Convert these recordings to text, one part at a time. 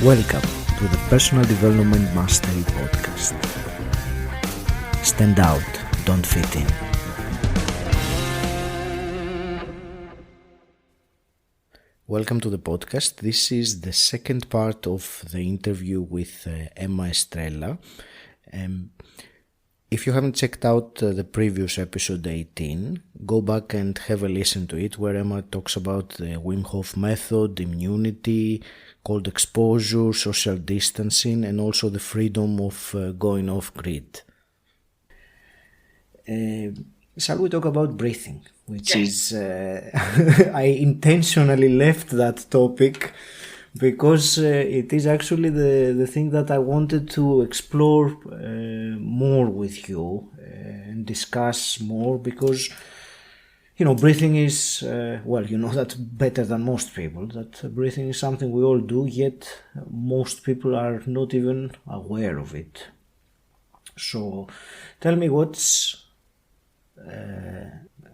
Welcome to the Personal Development Mastery Podcast. Stand out, don't fit in. Welcome to the podcast. This is the second part of the interview with Emma Estrela. If you haven't checked out the previous episode 18, go back and have a listen to it, where Emma talks about the Wim Hof method, immunity, cold exposure, social distancing, and also the freedom of going off grid. Shall we talk about breathing, which is, I intentionally left that topic because it is actually the thing that I wanted to explore more with you and discuss more, because breathing is, you know that better than most people, that breathing is something we all do, yet most people are not even aware of it. So tell me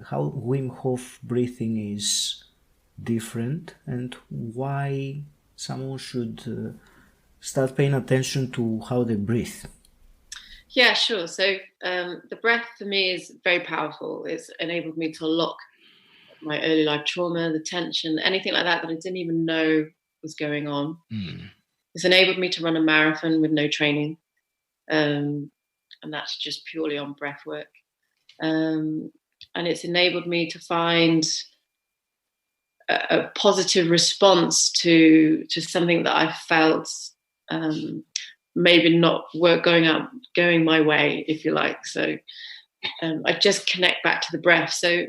how Wim Hof breathing is different and why someone should start paying attention to how they breathe. Yeah, sure. So the breath for me is very powerful. It's enabled me to unlock my early life trauma, the tension, anything like that I didn't even know was going on. It's enabled me to run a marathon with no training. And that's just purely on breath work. And it's enabled me to find a positive response to something that I felt maybe not going my way, if you like. So I just connect back to the breath. So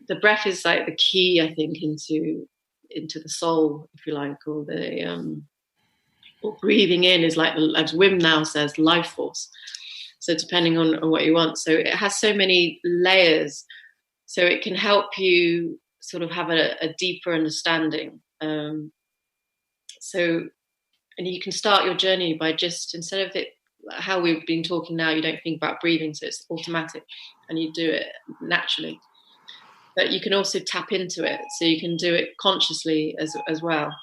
the breath is like the key, I think, into the soul, if you like, or or breathing in is like, as Wim now says, life force. So depending on what you want. So it has so many layers. So it can help you sort of have a deeper understanding. And you can start your journey by just, instead of it, how we've been talking now, you don't think about breathing, so it's automatic and you do it naturally. But you can also tap into it, so you can do it consciously as well.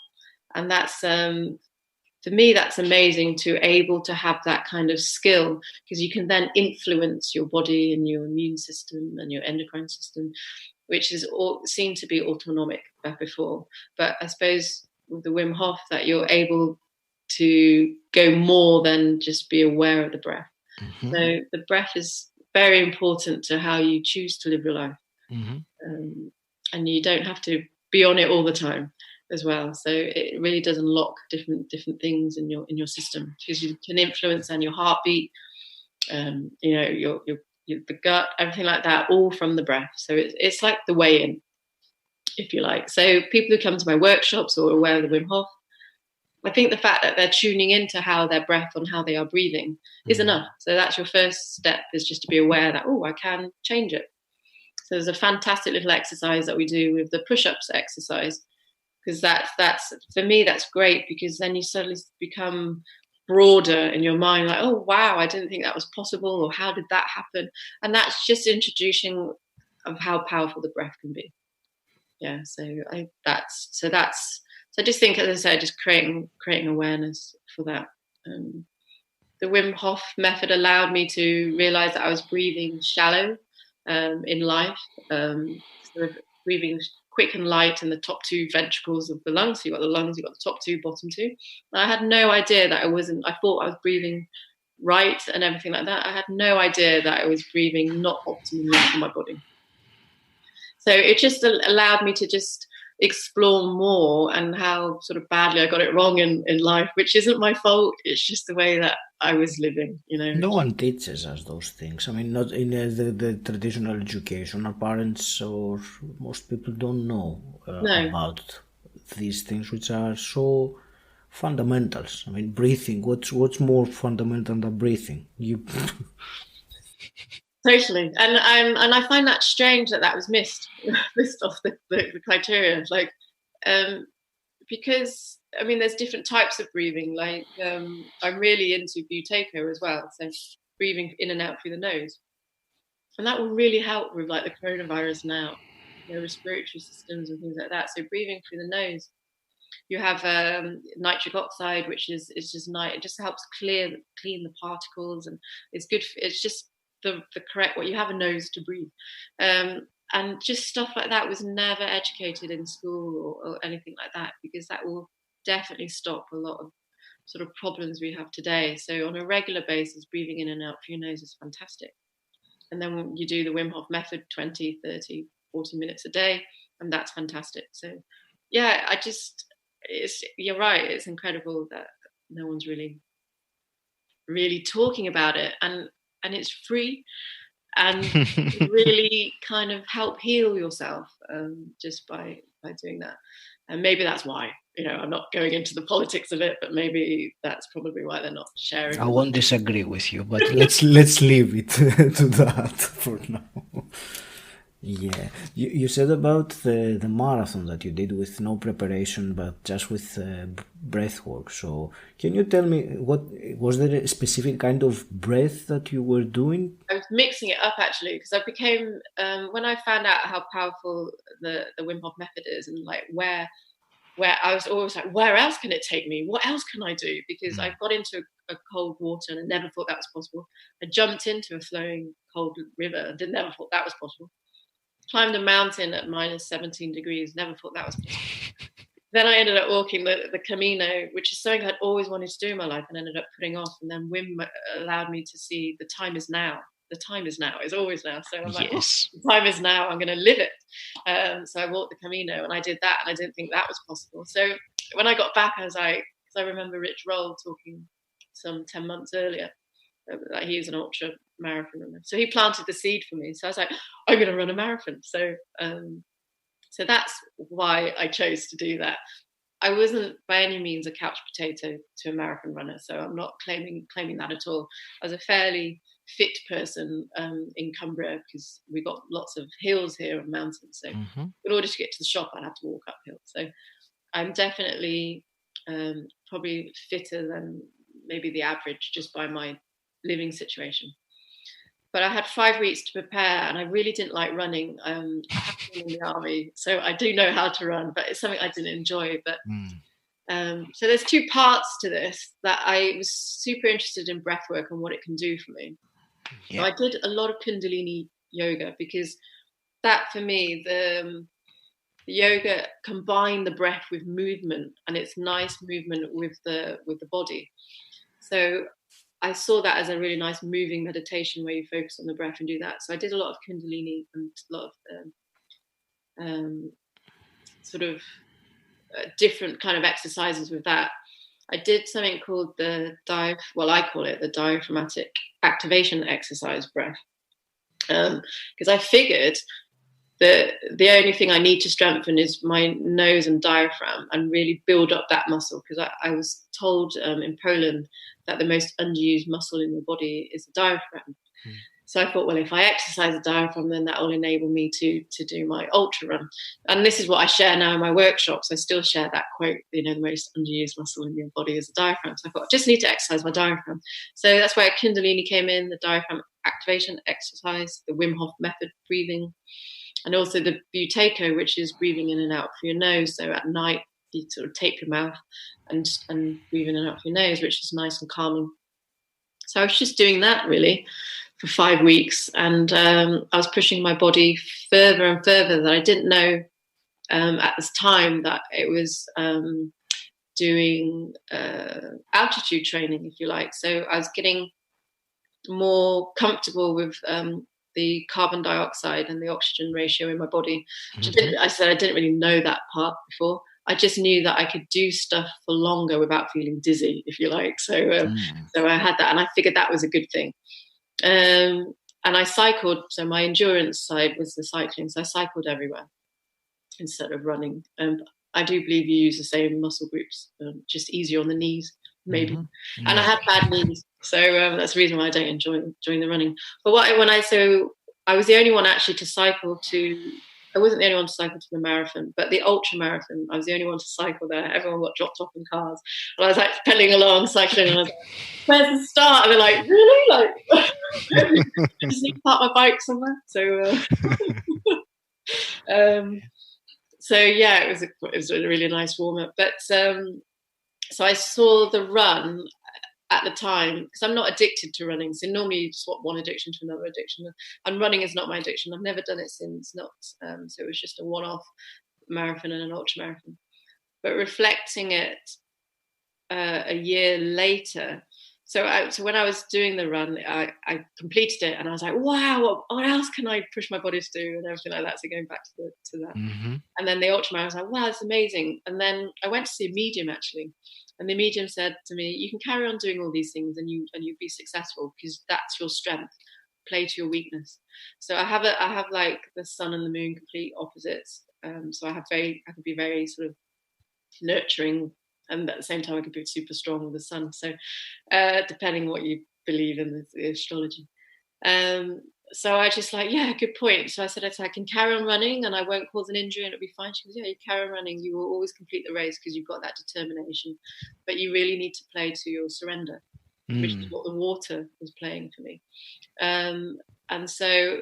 And that's, for me, that's amazing, to able to have that kind of skill, because you can then influence your body and your immune system and your endocrine system, which is all seemed to be autonomic before. But I suppose with the Wim Hof, that you're able to go more than just be aware of the breath. Mm-hmm. So the breath is very important to how you choose to live your life. Mm-hmm. And you don't have to be on it all the time as well. So it really does unlock different things in your system, because you can influence and your heartbeat, your the gut, everything like that, all from the breath. So it's like the way in, if you like. So people who come to my workshops or are aware of the Wim Hof, I think the fact that they're tuning into how their breath and how they are breathing is enough. So that's your first step, is just to be aware that, I can change it. So there's a fantastic little exercise that we do with the push-ups exercise, because that's for me, that's great, because then you suddenly become broader in your mind, like, oh wow, I didn't think that was possible, or how did that happen? And that's just introducing of how powerful the breath can be. Yeah, so I just think, as I said, just creating awareness for that. The Wim Hof method allowed me to realize that I was breathing shallow in life, sort of breathing quick and light in the top two ventricles of the lungs. So you've got the lungs, you've got the top two, bottom two. And I had no idea that I thought I was breathing right and everything like that. I had no idea that I was breathing not optimally for my body. So it just allowed me to just explore more, and how sort of badly I got it wrong in life, which isn't my fault. It's just the way that I was living, No one teaches us those things. I mean, not in the traditional education. Our parents or most people don't know about these things, which are so fundamentals. I mean, breathing. What's more fundamental than breathing? Totally, and I find that strange that was missed off the criteria, because I mean, there's different types of breathing. Like I'm really into Buteyko as well, so breathing in and out through the nose, and that will really help with like the coronavirus now, respiratory systems and things like that. So breathing through the nose, You have nitric oxide, which is just nice. It just helps clean the particles, and it's good. It's just the correct way. You have a nose to breathe, and just stuff like that was never educated in school or anything like that, because that will definitely stop a lot of sort of problems we have today. So on a regular basis, breathing in and out through your nose is fantastic. And then when you do the Wim Hof method, 20, 30, 40 minutes a day, and that's fantastic. So yeah, you're right. It's incredible that no one's really talking about it, and it's free, and really kind of help heal yourself just by doing that. And maybe that's why, I'm not going into the politics of it, but maybe that's probably why they're not sharing. I won't disagree with you, but let's leave it to that for now. Yeah, you said about the marathon that you did with no preparation, but just with breath work. So can you tell me, what was there a specific kind of breath that you were doing? I was mixing it up actually, because I became when I found out how powerful the Wim Hof method is, and like where I was always like, where else can it take me? What else can I do? Because I got into a cold water and I never thought that was possible. I jumped into a flowing cold river and never thought that was possible. Climbed a mountain at minus 17 degrees, never thought that was possible. Then I ended up walking the Camino, which is something I'd always wanted to do in my life and ended up putting off. And then Wim allowed me to see the time is now. The time is now. It's always now. So I'm like, Yes. the time is now. I'm going to live it. So I walked the Camino and I did that, and I didn't think that was possible. So when I got back, I was like, because I remember Rich Roll talking some 10 months earlier, like he was an ultra marathon runner. So he planted the seed for me. So I was like, I'm going to run a marathon. So so that's why I chose to do that. I wasn't by any means a couch potato to a marathon runner, so I'm not claiming that at all. I was a fairly fit person in Cumbria, because we got lots of hills here and mountains. So in order to get to the shop, I'd have to walk uphill. So I'm definitely probably fitter than maybe the average just by my living situation. But I had 5 weeks to prepare, and I really didn't like running. I have been in the army, so I do know how to run, but it's something I didn't enjoy. But so there's 2 parts to this, that I was super interested in breath work and what it can do for me. Yeah. So I did a lot of Kundalini yoga, because that for me, the yoga combined the breath with movement, and it's nice movement with the body. So I saw that as a really nice moving meditation where you focus on the breath and do that. So I did a lot of Kundalini and a lot of sort of different kind of exercises with that. I did something called I call it the diaphragmatic activation exercise breath, because I figured that the only thing I need to strengthen is my nose and diaphragm, and really build up that muscle, because I was told in Poland that the most underused muscle in your body is the diaphragm. So I thought, well, if I exercise the diaphragm, then that will enable me to do my ultra run. And this is what I share now in my workshops. I still share that quote, the most underused muscle in your body is the diaphragm. So I thought, I just need to exercise my diaphragm. So that's where Kundalini came in, the diaphragm activation exercise, the Wim Hof method breathing, and also the pt.2, which is breathing in and out through your nose. So at night, you sort of tape your mouth and breathe in and out through your nose, which is nice and calming. So I was just doing that really for 5 weeks, and I was pushing my body further and further. That I didn't know at this time that it was doing altitude training, if you like. So I was getting more comfortable with the carbon dioxide and the oxygen ratio in my body. I said I didn't really know that part before. I just knew that I could do stuff for longer without feeling dizzy, if you like. So I had that, and I figured that was a good thing. And I cycled. So my endurance side was the cycling. So I cycled everywhere instead of running. I do believe you use the same muscle groups, just easier on the knees, maybe. And I have bad knees, so that's the reason why I don't enjoy the running. But I was the only one actually to cycle to. I wasn't the only one to cycle to the marathon, but the ultra marathon, I was the only one to cycle there. Everyone got dropped off in cars. And I was like pedaling along, cycling, and I was like, where's the start? And they're like, really? Like, I just need to park my bike somewhere. So So yeah, it was a really nice warm up. But so I saw the run at the time, because I'm not addicted to running. So normally you swap one addiction to another addiction, and running is not my addiction. I've never done it since. Not so it was just a one-off marathon and an ultra marathon. But reflecting it a year later, so when I was doing the run, I completed it, and I was like, wow, what else can I push my body to do, and everything like that. So going back to that, and then the ultramarathon, I was like, wow, it's amazing. And then I went to see a medium actually, and the medium said to me, you can carry on doing all these things, and you'll be successful, because that's your strength. Play to your weakness. So I have like the sun and the moon, complete opposites. So I could be very sort of nurturing, and at the same time I could be super strong with the sun. So depending what you believe in the astrology. So I just like, yeah, good point. So I said, I can carry on running and I won't cause an injury and it'll be fine. She goes, yeah, you carry on running, you will always complete the race because you've got that determination, but you really need to play to your surrender, which is what the water was playing for me. And so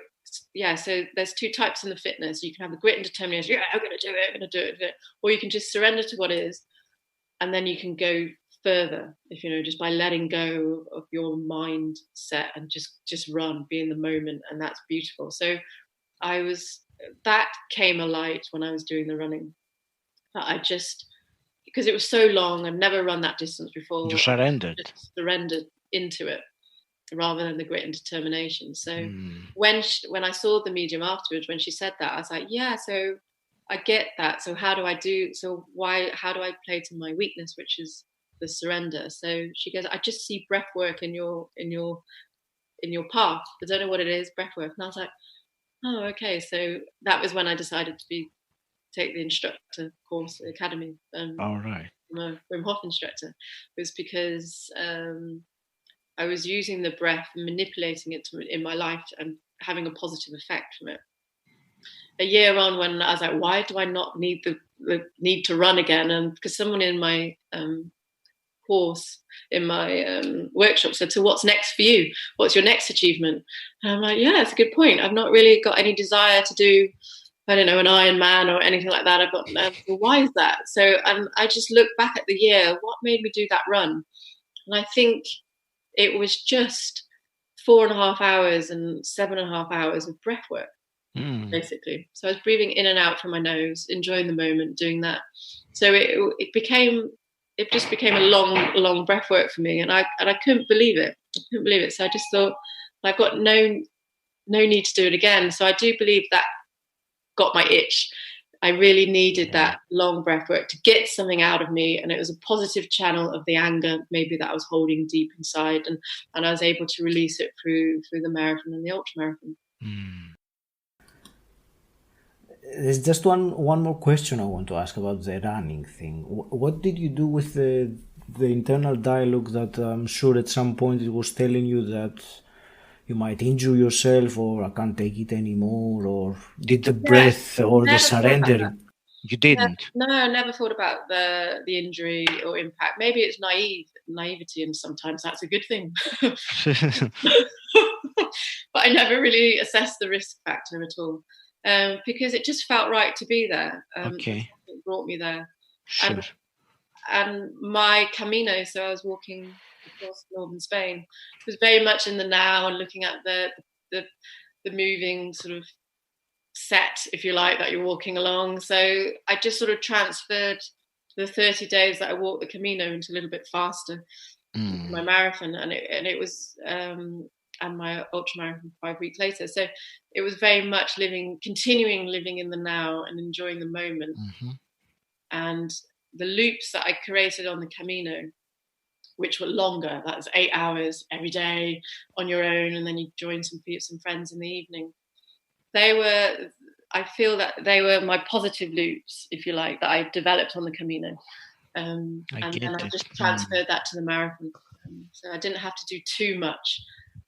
yeah, so there's two types in the fitness. You can have the grit and determination, yeah, I'm going to do it, or you can just surrender to what is, and then you can go further, if just by letting go of your mindset and just run, be in the moment, and that's beautiful. So that came alight when I was doing the running, that I just, because it was so long, I've never run that distance before. You surrendered. I just surrendered into it rather than the grit and determination. So when I saw the medium afterwards, when she said that, I was like, yeah, so I get that. So how do I play to my weakness, which is the surrender? So she goes, I just see breath work in your path. I don't know what it is, breath work. And I was like, oh, okay. So that was when I decided to take the instructor course at the academy. All right. I'm a Wim Hof instructor. It was because I was using the breath and manipulating it in my life and having a positive effect from it. A year on, when I was like, why do I not need the need to run again? And because someone in my course, in my workshop, said, so what's next for you? What's your next achievement? And I'm like, yeah, that's a good point. I've not really got any desire to do, I don't know, an Ironman or anything like that. I've got, well, why is that? So I just look back at the year, what made me do that run? And I think it was just 4.5 hours and 7.5 hours of breath work, basically. So I was breathing in and out from my nose, enjoying the moment, doing that. So it just became a long breath work for me, and I couldn't believe it. So I just thought, I've got no need to do it again. So I do believe that got my itch. I really needed that long breath work to get something out of me, and it was a positive channel of the anger maybe that I was holding deep inside, and I was able to release it through the marathon and the ultra marathon. There's just one more question I want to ask about the running thing. What did you do with the internal dialogue that I'm sure at some point it was telling you that you might injure yourself, or I can't take it anymore, or did the breath or the surrender? You didn't? No, I never thought about the injury or impact. Maybe it's naivety, and sometimes that's a good thing. But I never really assessed the risk factor at all, because it just felt right to be there. Okay. It brought me there. Sure. And my Camino, so I was walking across northern Spain, was very much in the now and looking at the moving sort of set, if you like, that you're walking along. So I just sort of transferred the 30 days that I walked the Camino into a little bit faster, my marathon, and it was and my ultra marathon 5 weeks later. So it was very much continuing living in the now and enjoying the moment. And the loops that I created on the Camino, which were longer, that was 8 hours every day on your own, and then you join some friends in the evening. I feel that they were my positive loops, if you like, that I developed on the Camino. And I just transferred that to the marathon. So I didn't have to do too much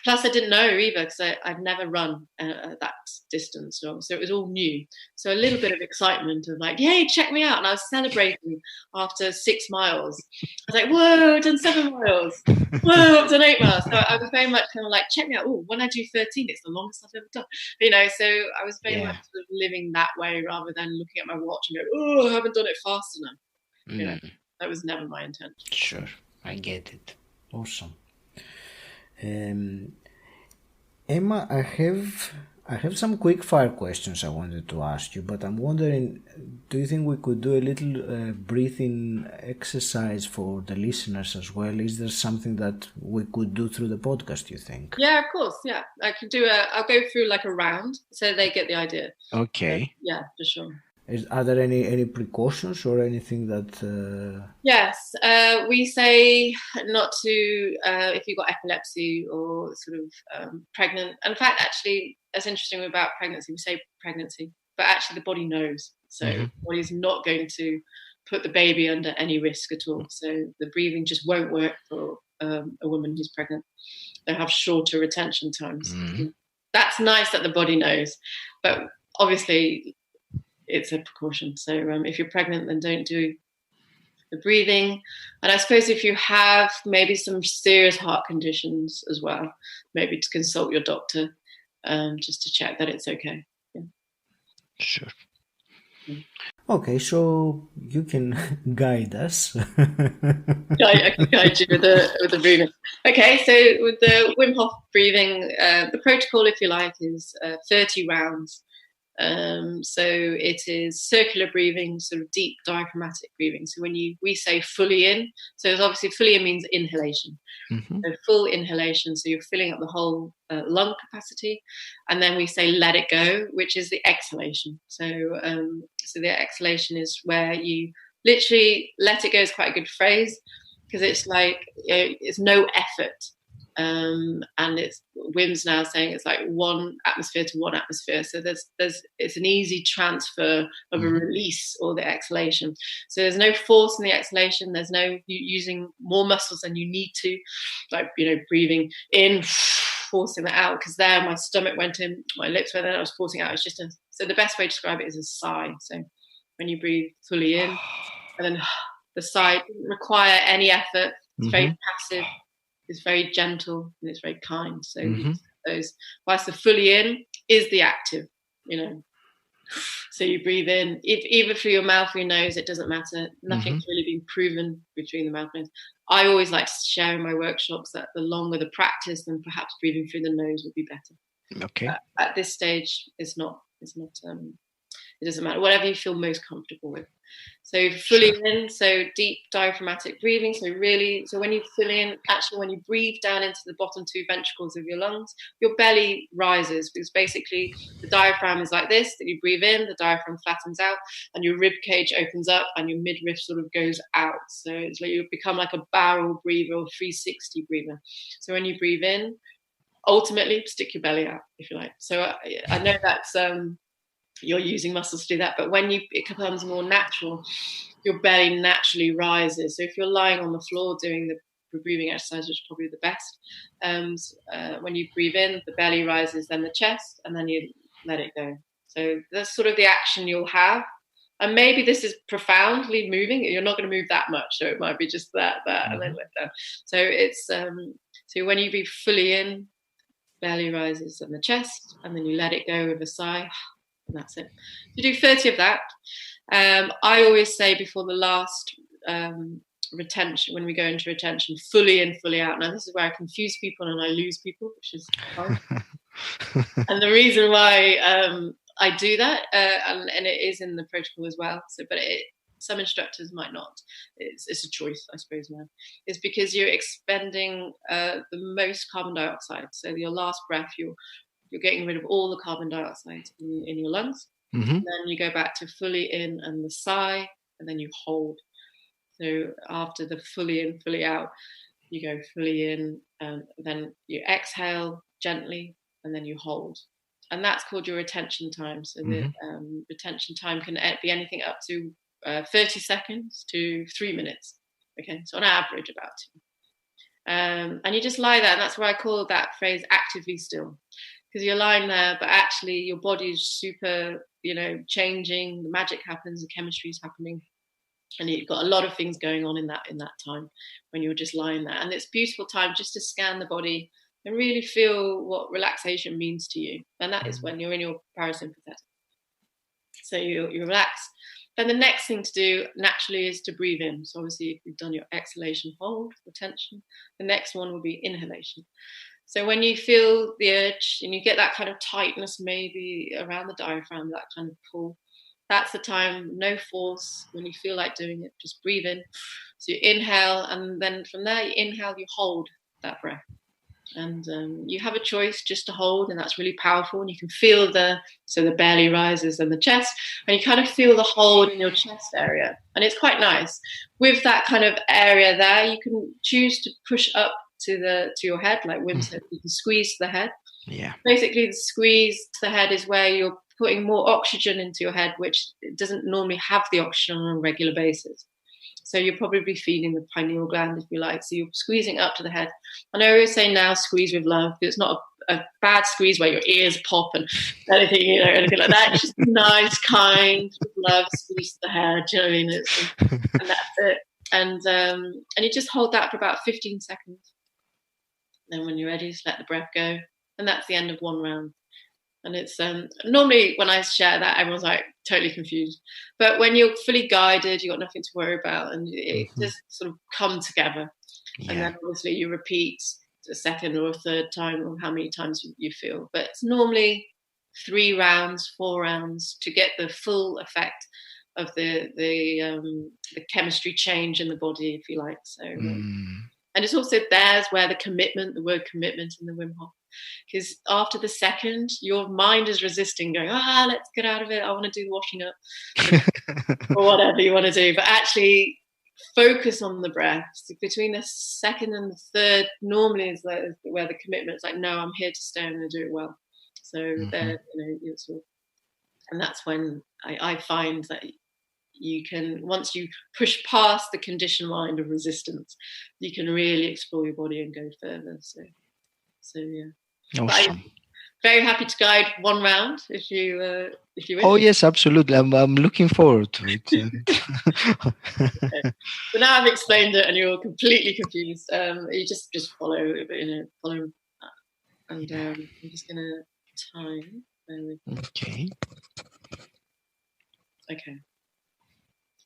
Plus, I didn't know either because I'd never run that distance, so it was all new. So a little bit of excitement of like, "Yay, check me out!" And I was celebrating after 6 miles. I was like, "Whoa, I've done 7 miles! Whoa, I've done 8 miles!" So I was very much kind of like, "Check me out! Oh, when I do 13, it's the longest I've ever done." You know, so I was very much sort of living that way rather than looking at my watch and go, "Oh, I haven't done it fast enough." You know, that was never my intent. Sure, I get it. Awesome. Emma, I have some quick fire questions I wanted to ask you, but I'm wondering, do you think we could do a little breathing exercise for the listeners as well? Is there something that we could do through the podcast, you think? Yeah, of course. Yeah, I can do I'll go through like a round so they get the idea. Okay. Yeah, for sure. Are there any precautions or anything that... Yes, we say not to, if you've got epilepsy or sort of pregnant. In fact, actually, that's interesting about pregnancy. We say pregnancy, but actually the body knows. So the body's not going to put the baby under any risk at all. So the breathing just won't work for a woman who's pregnant. They have shorter retention times. That's nice that the body knows, but obviously it's a precaution. So if you're pregnant, then don't do the breathing. And I suppose if you have maybe some serious heart conditions as well, maybe to consult your doctor just to check that it's okay. Yeah. Sure. Okay, so you can guide us. I can guide you with the breathing. Okay, so with the Wim Hof breathing, the protocol, if you like, is 30 rounds. So it is circular breathing, sort of deep diaphragmatic breathing. So when we say fully in, so it's obviously fully in means inhalation. So full inhalation, so you're filling up the whole lung capacity, and then we say let it go, which is the exhalation. So the exhalation is where you literally let it go is quite a good phrase because it's like it's no effort. And it's Wim's now saying it's like one atmosphere to one atmosphere. So it's an easy transfer of a release or the exhalation. So there's no force in the exhalation. There's no using more muscles than you need to, like breathing in, forcing that out. Because there, my stomach went in, my lips went in. I was forcing out. It's just so the best way to describe it is a sigh. So when you breathe fully in, and then the sigh doesn't require any effort. It's very passive. It's very gentle and it's very kind. So those, whilst the fully in is the active, So you breathe in, either through your mouth or your nose, it doesn't matter. Nothing's really been proven between the mouth and nose. I always like to share in my workshops that the longer the practice, then perhaps breathing through the nose would be better. Okay. At this stage, it's not. It doesn't matter. Whatever you feel most comfortable with. So fully in, so deep diaphragmatic breathing. So when you fill in, actually when you breathe down into the bottom 2 ventricles of your lungs, your belly rises because basically the diaphragm is like this, that you breathe in, the diaphragm flattens out and your rib cage opens up and your midriff sort of goes out. So it's like you become like a barrel breather or 360 breather. So when you breathe in, ultimately stick your belly out, if you like. So I know that's... you're using muscles to do that, but when it becomes more natural, your belly naturally rises. So if you're lying on the floor doing the breathing exercise, which is probably the best, when you breathe in, the belly rises, then the chest, and then you let it go. So that's sort of the action you'll have. And maybe this is profoundly moving. You're not going to move that much, so it might be just that, and then let down. So it's so when you breathe fully in, belly rises and the chest, and then you let it go with a sigh. And that's it. You do 30 of that. I always say before the last retention, when we go into retention, fully in, fully out. Now, this is where I confuse people and I lose people, which is fun. And the reason why I do that, and it is in the protocol as well, but some instructors might not. It's a choice, I suppose, now. Is because you're expending the most carbon dioxide. So your last breath, you're getting rid of all the carbon dioxide in your lungs. And then you go back to fully in and the sigh, and then you hold. So after the fully in, fully out, you go fully in, and then you exhale gently, and then you hold. And that's called your retention time. So the retention time can be anything up to 30 seconds to 3 minutes. Okay, so on average about 2. And you just lie there. And that's why I call that phrase actively still, because you're lying there, but actually your body's super, changing. The magic happens, the chemistry is happening. And you've got a lot of things going on in that time when you're just lying there. And it's a beautiful time just to scan the body and really feel what relaxation means to you. And that is when you're in your parasympathetic. So you relax. Then the next thing to do naturally is to breathe in. So obviously if you've done your exhalation, hold for tension. The next one will be inhalation. So when you feel the urge and you get that kind of tightness maybe around the diaphragm, that kind of pull, that's the time, no force. When you feel like doing it, just breathe in. So you inhale, and then from there you inhale, you hold that breath. And you have a choice just to hold, and that's really powerful. And you can feel the belly rises and the chest, and you kind of feel the hold in your chest area. And it's quite nice. With that kind of area there, you can choose to push up to your head, like Wim said, you can squeeze to the head. Yeah. Basically, the squeeze to the head is where you're putting more oxygen into your head, which doesn't normally have the oxygen on a regular basis. So you're probably feeding the pineal gland, if you like. So you're squeezing up to the head. And I always say now, squeeze with love. It's not a bad squeeze where your ears pop and anything, anything like that. It's just nice, kind, love, squeeze to the head. Do you know what I mean? And that's it. And you just hold that for about 15 seconds. Then when you're ready, just let the breath go. And that's the end of one round. And it's normally when I share that, everyone's like totally confused. But when you're fully guided, you've got nothing to worry about, and it just sort of come together. Yeah. And then obviously you repeat a second or a third time, or how many times you feel. But it's normally 3 rounds, 4 rounds to get the full effect of the chemistry change in the body, if you like. So, and it's also there's where the word commitment in the Wim Hof. Because after the second, your mind is resisting, going, let's get out of it. I want to do the washing up or whatever you want to do. But actually focus on the breath. So between the second and the third, normally is where the commitment is like, no, I'm here to stay. I'm going to do it well. So there, and that's when I find that you can, once you push past the conditioned mind of resistance, you can really explore your body and go further. So yeah. Awesome. I'm very happy to guide one round if you wish. Oh yes, absolutely. I'm looking forward to it. Okay. So now I've explained it and you're completely confused. You just follow, follow. And I'm just gonna time. Okay. Okay.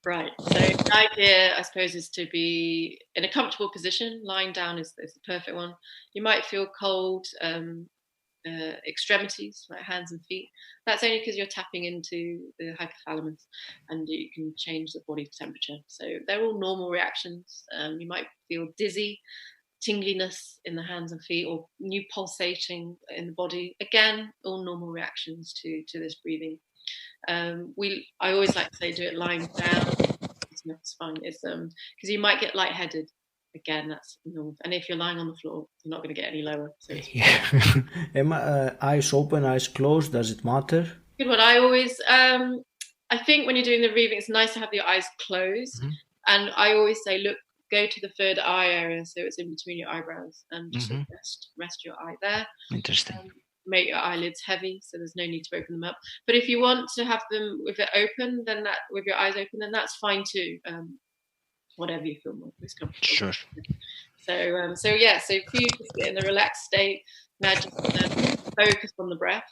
Right. So the idea, I suppose, is to be in a comfortable position. Lying down is the perfect one. You might feel cold extremities, like hands and feet. That's only because you're tapping into the hypothalamus, and you can change the body temperature. So they're all normal reactions. You might feel dizzy, tingliness in the hands and feet, or new pulsating in the body. Again, all normal reactions to this breathing. I always like to say do it lying down. It's fine. It's because you might get lightheaded. Again, that's normal. And if you're lying on the floor, you're not going to get any lower. So Am eyes open, eyes closed? Does it matter? Good one. I always, I think when you're doing the breathing, it's nice to have your eyes closed. And I always say, look, go to the third eye area, so it's in between your eyebrows, and just rest your eye there. Interesting. Make your eyelids heavy, so there's no need to open them up. But if you want to have them with it open, then that with your eyes open, then that's fine too. Whatever you feel most comfortable. Sure. So if you just get in a relaxed state, now just focus on the breath.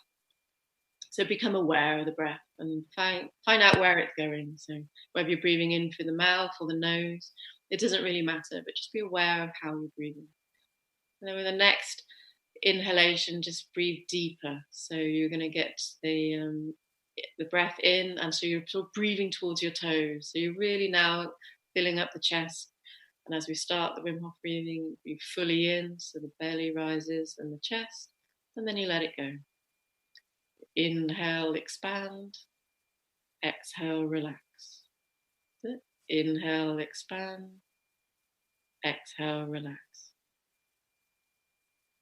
So become aware of the breath and find out where it's going. So whether you're breathing in through the mouth or the nose, it doesn't really matter, but just be aware of how you're breathing. And then with the next inhalation, just breathe deeper. So you're going to get the breath in, and so you're sort of breathing towards your toes. So you're really now filling up the chest. And as we start the Wim Hof breathing, you fully in, so the belly rises and the chest, and then you let it go. Inhale, expand. Exhale, relax. Inhale, expand. Exhale, relax.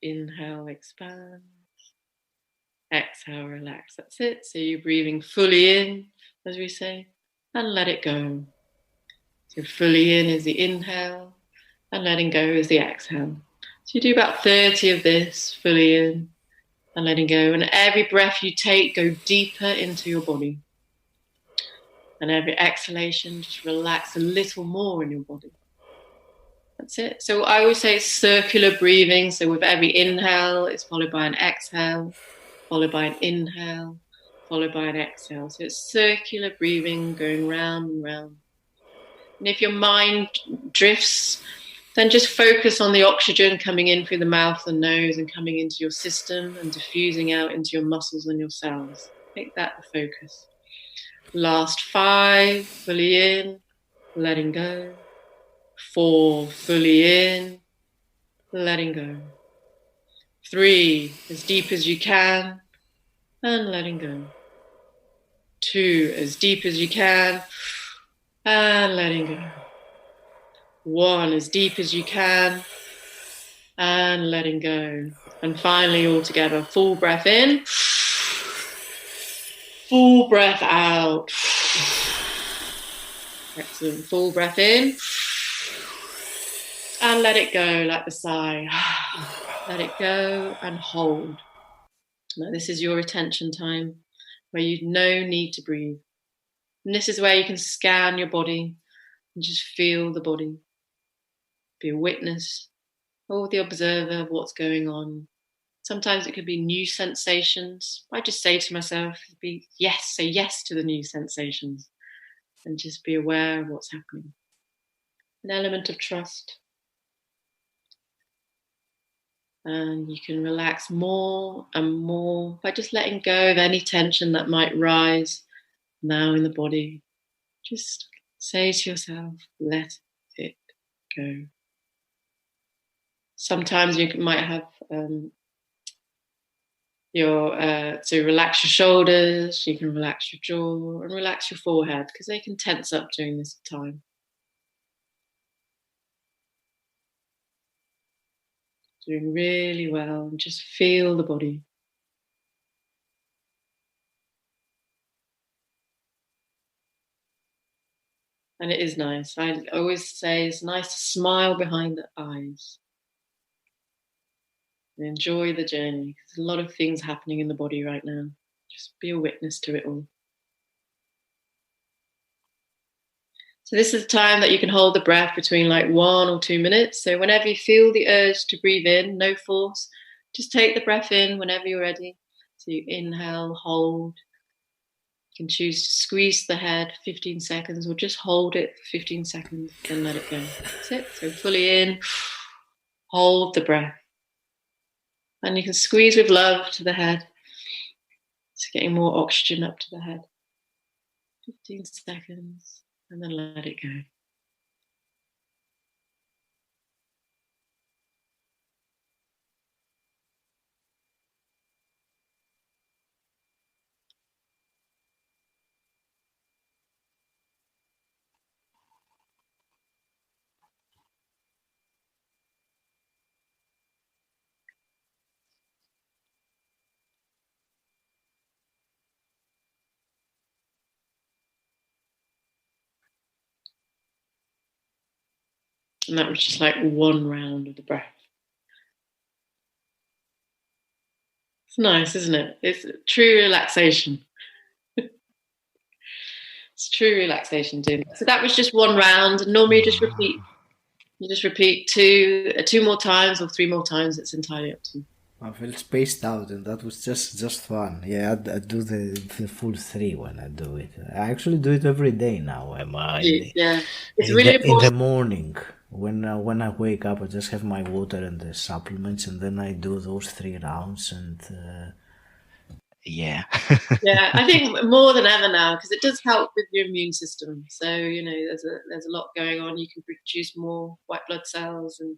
Inhale, expand. Exhale, relax. That's it. So you're breathing fully in, as we say, and let it go. So fully in is the inhale, and letting go is the exhale. So you do about 30 of this, fully in and letting go. And every breath you take, go deeper into your body. And every exhalation, just relax a little more in your body. That's it. So I always say it's circular breathing. So with every inhale, it's followed by an exhale, followed by an inhale, followed by an exhale. So it's circular breathing going round and round. And if your mind drifts, then just focus on the oxygen coming in through the mouth and nose and coming into your system and diffusing out into your muscles and your cells. Make that the focus. Last 5, fully in, letting go. 4, fully in, letting go. 3, as deep as you can, and letting go. 2, as deep as you can, and letting go. 1, as deep as you can, and letting go. And finally, all together, full breath in, full breath out. Excellent. Full breath in, and let it go like the sigh. Let it go and hold. Now, this is your attention time where you no need to breathe. And this is where you can scan your body and just feel the body. Be a witness or the observer of what's going on. Sometimes it could be new sensations. I just say to myself, say yes to the new sensations and just be aware of what's happening. An element of trust. And you can relax more and more by just letting go of any tension that might rise now in the body. Just say to yourself, let it go. Sometimes you might have to relax your shoulders, you can relax your jaw and relax your forehead because they can tense up during this time. Doing really well, and just feel the body. And it is nice. I always say it's nice to smile behind the eyes. And enjoy the journey. There's a lot of things happening in the body right now. Just be a witness to it all. So this is a time that you can hold the breath between like 1 or 2 minutes. So whenever you feel the urge to breathe in, no force, just take the breath in whenever you're ready. So you inhale, hold. You can choose to squeeze the head 15 seconds or just hold it for 15 seconds and let it go. That's it. So fully in, hold the breath. And you can squeeze with love to the head. It's getting more oxygen up to the head. 15 seconds. And then let it go. And that was just like one round of the breath. It's nice, isn't it? It's true relaxation. It's true relaxation doing that. So that was just one round. And normally you just repeat. You just repeat two more times or 3 more times. It's entirely up to you. I felt spaced out, and that was just fun. Yeah, I do the full 3 when I do it. I actually do it every day now. Yeah, it's really important. In the morning, when I wake up, I just have my water and the supplements, and then I do those 3 rounds. And yeah, yeah, I think more than ever now, because it does help with your immune system. So there's a lot going on. You can produce more white blood cells, and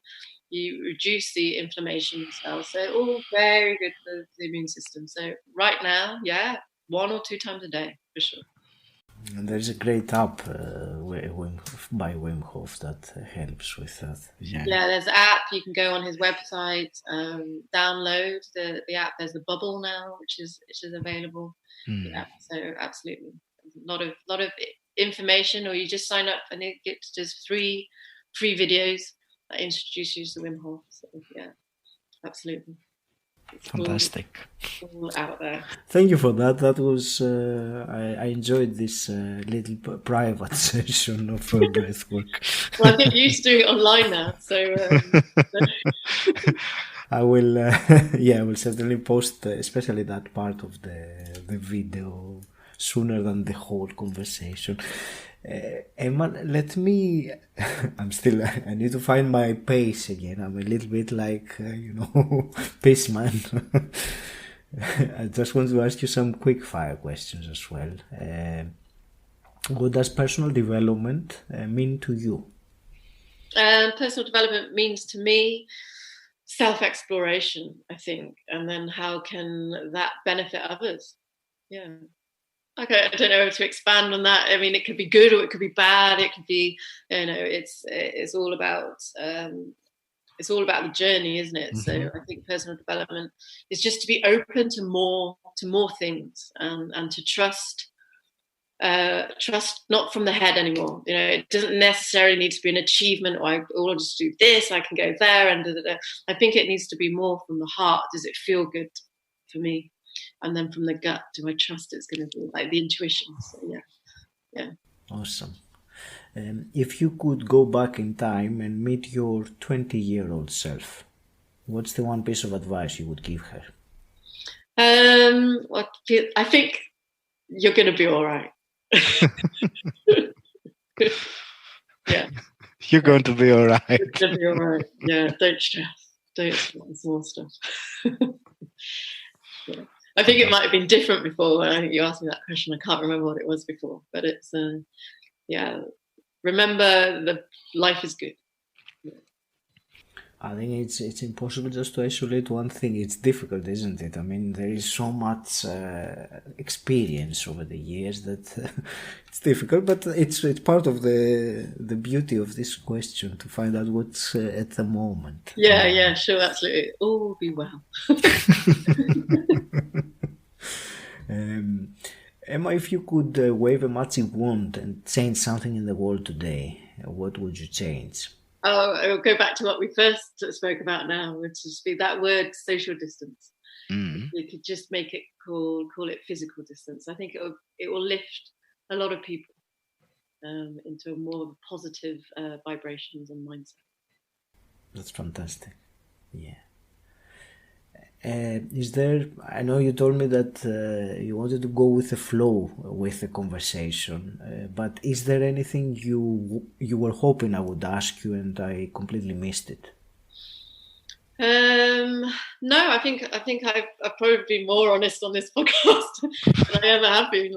you reduce the inflammation cells. So all very good for the immune system. So right now, yeah, 1 or 2 times a day for sure. And there's a great app by Wim Hof that helps with that. Yeah, there's an app. You can go on his website, download the app. There's the Bubble now, which is available. Yeah, so absolutely, there's a lot of information. Or you just sign up and it gets just 3 videos introduce you to Wim Hof. So yeah, absolutely. It's Fantastic. all out there. Thank you for that. That was I enjoyed this little private session of breathwork. Well, I get used to it online now, so I will I will certainly post especially that part of the video sooner than the whole conversation. Emma, let me I need to find my pace again. I'm a little bit like pace man. I just want to ask you some quick fire questions as well. What does personal development mean to you? Personal development means to me self-exploration, I think, and then how can that benefit others? Yeah. Okay, I don't know how to expand on that. I mean, it could be good or it could be bad. It could be, it's all about the journey, isn't it? Mm-hmm. So I think personal development is just to be open to more things, and to trust not from the head anymore. It doesn't necessarily need to be an achievement, or I'll just do this, I can go there, and I think it needs to be more from the heart. Does it feel good for me? And then from the gut, do I trust it's going to be like the intuition? So yeah. Awesome. If you could go back in time and meet your 20-year-old self, what's the one piece of advice you would give her? I think you're going to be all right. Yeah. You're going to be all right. You're going to be all right. Yeah, don't stress. Don't stress more stuff. Yeah. I think it might have been different before when I think you asked me that question. I can't remember what it was before, but it's remember that life is good. Yeah. I think it's impossible just to isolate one thing. It's difficult, isn't it? I mean, there is so much experience over the years that it's difficult, but it's part of the beauty of this question, to find out what's at the moment. Yeah, sure, absolutely. All be well. Emma, if you could wave a magic wand and change something in the world today, what would you change? I'll go back to what we first spoke about now, which is that word social distance. Mm. You could just make it call it physical distance. I think it will lift a lot of people into a more positive vibrations and mindset. That's fantastic. Yeah. Is there? I know you told me that you wanted to go with the flow with the conversation, but is there anything you were hoping I would ask you and I completely missed it? No, I think I've probably been more honest on this podcast than I ever have been.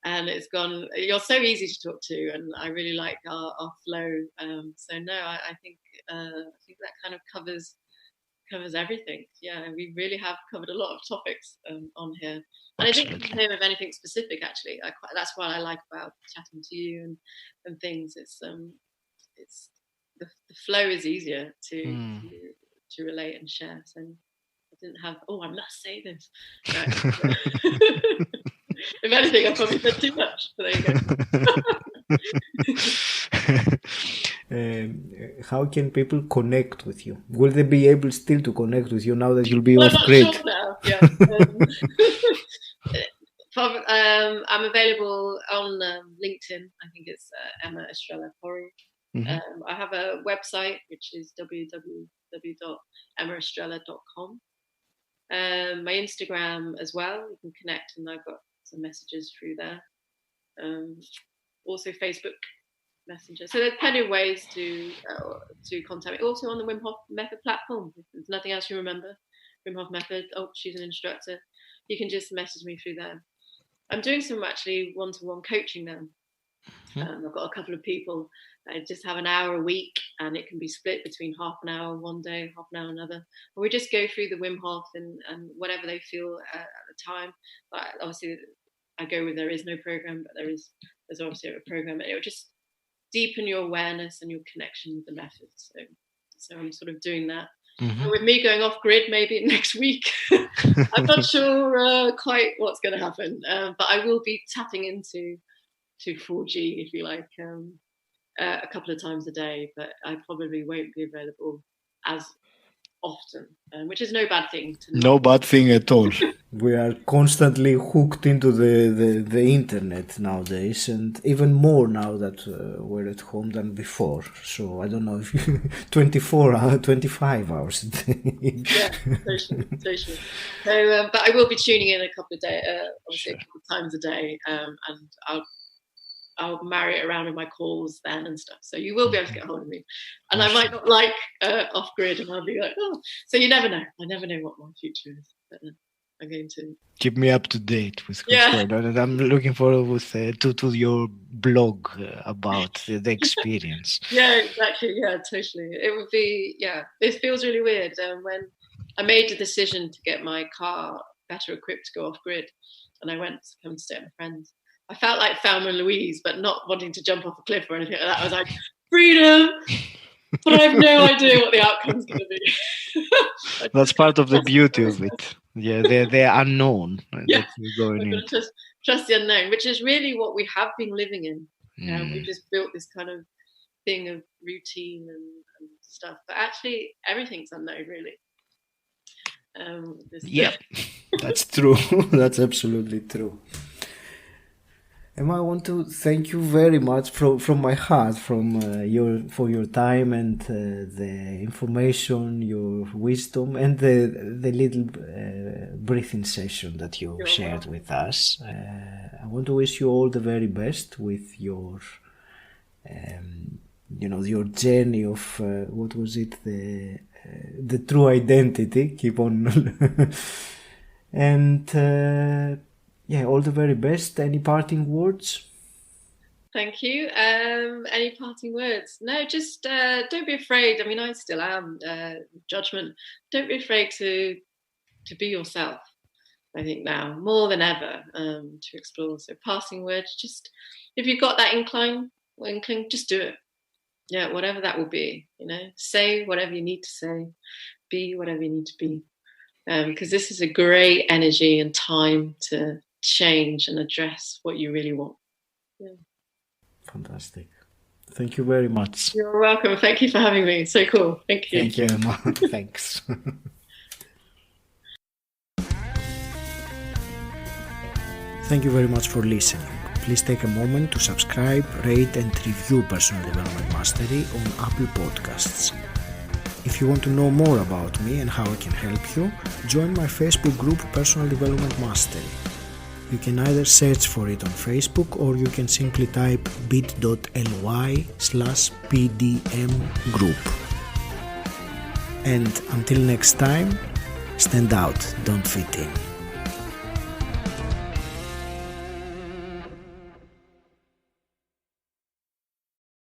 And it's gone. You're so easy to talk to, and I really like our flow. So no, I think that kind of covers everything. Yeah, we really have covered a lot of topics on here, and Absolutely. I think name of anything specific. Actually, that's what I like about chatting to you and things. It's the flow is easier to relate and share. So I didn't have. I must say this. Right. If anything, I probably said too much. But there you go. How can people connect with you? Will they be able still to connect with you now that you'll be off grid? Sure now. Yeah. I'm available on LinkedIn. I think it's Emma Estrela. Mm-hmm. I have a website which is www.emmaestrela.com. My Instagram as well. You can connect, and I've got some messages through there. Also Facebook Messenger. So there's plenty of ways to contact me. Also on the Wim Hof Method platform. If there's nothing else you remember, Wim Hof Method. She's an instructor. You can just message me through there. I'm doing some actually one-to-one coaching now. I've got a couple of people. I just have an hour a week, and it can be split between half an hour one day, half an hour another. And we just go through the Wim Hof and whatever they feel at the time. But obviously, I go with there is no program, but there's obviously a program, and it will just deepen your awareness and your connection with the method. So I'm sort of doing that. Mm-hmm. With me going off grid maybe next week, I'm not sure quite what's going to happen, but I will be tapping into 4G, if you like, a couple of times a day, but I probably won't be available as often, which is no bad thing. No bad thing at all. We are constantly hooked into the internet nowadays, and even more now that we're at home than before. So I don't know if 25 hours a day. Yeah, totally. So, but I will be tuning in a couple of days, obviously a couple of times a day, and I'll marry it around with my calls then and stuff. So you will be able to get hold of me. And I might not like off grid, and I'll be like, oh. So you never know. I never know what my future is. But I'm going to keep me up to date with what's going on. And I'm looking forward to your blog about the experience. Yeah, exactly. Yeah, totally. It would be, it feels really weird. When I made the decision to get my car better equipped to go off grid, and I went to come stay at my friend's, I felt like Thelma and Louise, but not wanting to jump off a cliff or anything like that. I was like, freedom, but I have no idea what the outcome's going to be. That's part of the beauty of it. Yeah, they're unknown. Yeah, I'm going to trust the unknown, which is really what we have been living in. We just built this kind of thing of routine and stuff, but actually everything's unknown, really. That's true. That's absolutely true. Emma, I want to thank you very much from my heart for your time and the information, your wisdom, and the little breathing session that you shared with us. I want to wish you all the very best with your, your journey of what was it, the true identity. Keep on, and. All the very best. Any parting words? Thank you. Any parting words? No, just don't be afraid. I mean, I still am. Judgment. Don't be afraid to be yourself. I think now more than ever to explore. So, passing words. Just if you've got that inkling, just do it. Yeah, whatever that will be. Say whatever you need to say. Be whatever you need to be. Because this is a great energy and time to change and address what you really want. Fantastic. Thank you very much. You're welcome. Thank you for having me. So cool. Thank you. Thank you, Emma. Thanks. Thank you very much for listening. Please take a moment to subscribe, rate and review Personal Development Mastery on Apple Podcasts. If you want to know more about me and how I can help you, join my Facebook group Personal Development Mastery. You can either search for it on Facebook or you can simply type bit.ly/PDM group. And until next time, stand out, don't fit in.